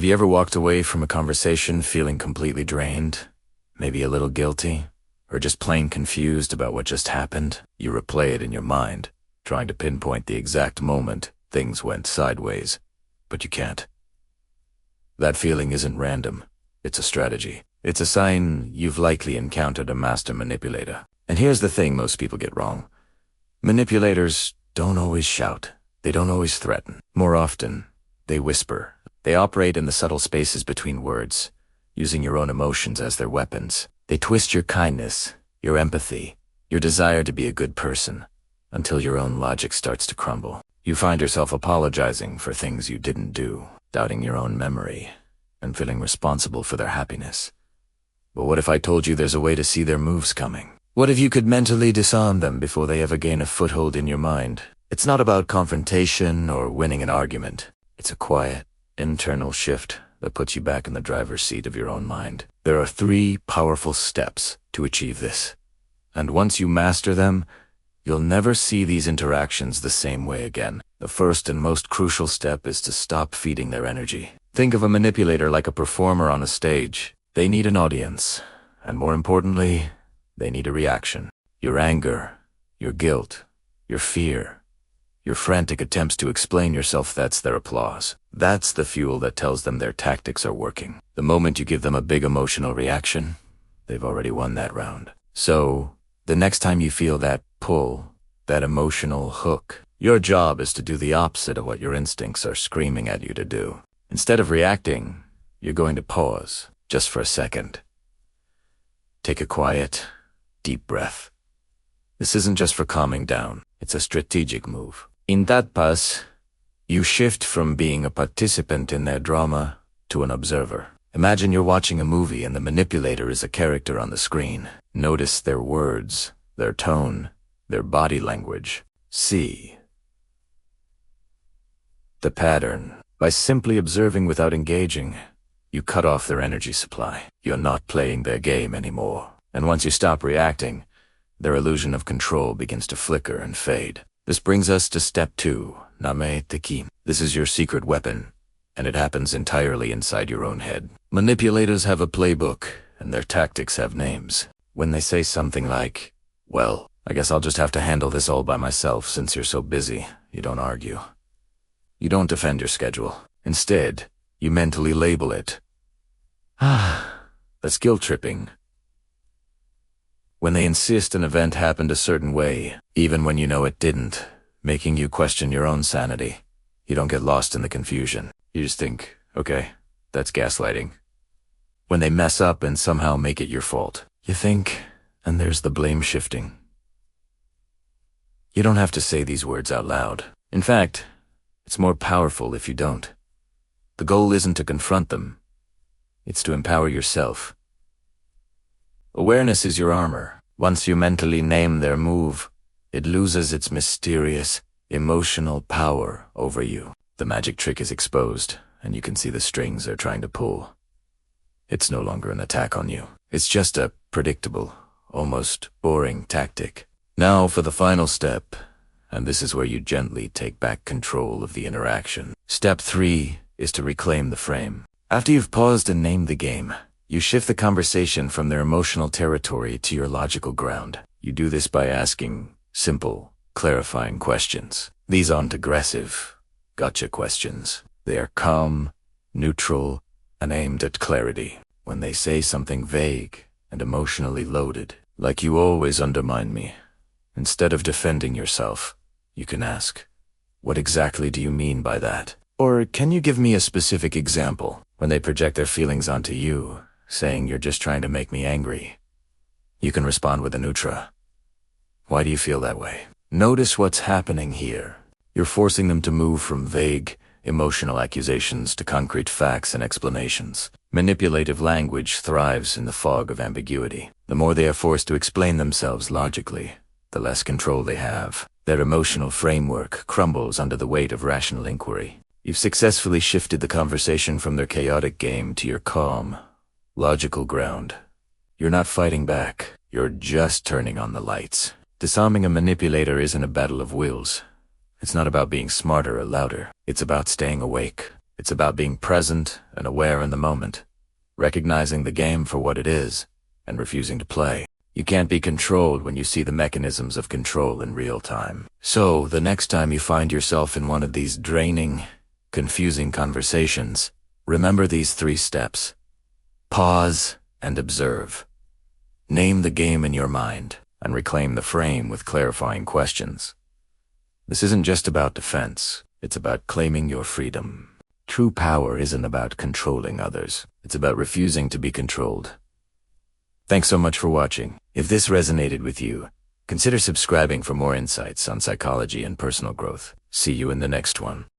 Have you ever walked away from a conversation feeling completely drained? Maybe a little guilty? Or just plain confused about what just happened? You replay it in your mind, trying to pinpoint the exact moment things went sideways, but you can't. That feeling isn't random. It's a strategy. It's a sign you've likely encountered a master manipulator. And here's the thing most people get wrong. Manipulators don't always shout. They don't always threaten. More often, they whisper. They operate in the subtle spaces between words, using your own emotions as their weapons. They twist your kindness, your empathy, your desire to be a good person, until your own logic starts to crumble. You find yourself apologizing for things you didn't do, doubting your own memory, and feeling responsible for their happiness. But what if I told you there's a way to see their moves coming? What if you could mentally disarm them before they ever gain a foothold in your mind? It's not about confrontation or winning an argument. It's a quiet, internal shift that puts you back in the driver's seat of your own mind. There are 3 powerful steps to achieve this. And once you master them, you'll never see these interactions the same way again. The first and most crucial step is to stop feeding their energy. Think of a manipulator like a performer on a stage. They need an audience, and more importantly, they need a reaction. Your anger, your guilt, your fear, your frantic attempts to explain yourself, that's their applause. That's the fuel that tells them their tactics are working. The moment you give them a big emotional reaction, they've already won that round. So, the next time you feel that pull, that emotional hook, your job is to do the opposite of what your instincts are screaming at you to do. Instead of reacting, you're going to pause, just for a second. Take a quiet, deep breath. This isn't just for calming down, it's a strategic move. In that pause, you shift from being a participant in their drama to an observer. Imagine you're watching a movie and the manipulator is a character on the screen. Notice their words, their tone, their body language. See the pattern. By simply observing without engaging, you cut off their energy supply. You're not playing their game anymore. And once you stop reacting, their illusion of control begins to flicker and fade. This brings us to step 2, Name Tekim. This is your secret weapon, and it happens entirely inside your own head. Manipulators have a playbook, and their tactics have names. When they say something like, "Well, I guess I'll just have to handle this all by myself since you're so busy," you don't argue. You don't defend your schedule. Instead, you mentally label it. That's guilt-tripping. When they insist an event happened a certain way, even when you know it didn't, making you question your own sanity, you don't get lost in the confusion. You just think, okay, that's gaslighting. When they mess up and somehow make it your fault, you think, and there's the blame shifting. You don't have to say these words out loud. In fact, it's more powerful if you don't. The goal isn't to confront them. It's to empower yourself. Awareness is your armor. Once you mentally name their move, it loses its mysterious, emotional power over you. The magic trick is exposed, and you can see the strings they're trying to pull. It's no longer an attack on you. It's just a predictable, almost boring tactic. Now for the final step, and this is where you gently take back control of the interaction. Step 3 is to reclaim the frame. After you've paused and named the game, you shift the conversation from their emotional territory to your logical ground. You do this by asking simple, clarifying questions. These aren't aggressive, gotcha questions. They are calm, neutral, and aimed at clarity. When they say something vague and emotionally loaded, like "you always undermine me," instead of defending yourself, you can ask, "What exactly do you mean by that?" Or, "Can you give me a specific example?" When they project their feelings onto you, saying "you're just trying to make me angry," you can respond with a neutra. Why do you feel that way? Notice what's happening here. You're forcing them to move from vague, emotional accusations to concrete facts and explanations. Manipulative language thrives in the fog of ambiguity. The more they are forced to explain themselves logically, the less control they have. Their emotional framework crumbles under the weight of rational inquiry. You've successfully shifted the conversation from their chaotic game to your calm, logical ground. You're not fighting back. You're just turning on the lights. Disarming a manipulator isn't a battle of wills. It's not about being smarter or louder. It's about staying awake. It's about being present and aware in the moment, recognizing the game for what it is, and refusing to play. You can't be controlled when you see the mechanisms of control in real time. So, the next time you find yourself in one of these draining, confusing conversations, remember these 3 steps. Pause and observe. Name the game in your mind, and reclaim the frame with clarifying questions. This isn't just about defense, it's about claiming your freedom. True power isn't about controlling others, it's about refusing to be controlled. Thanks so much for watching. If this resonated with you, consider subscribing for more insights on psychology and personal growth. See you in the next one.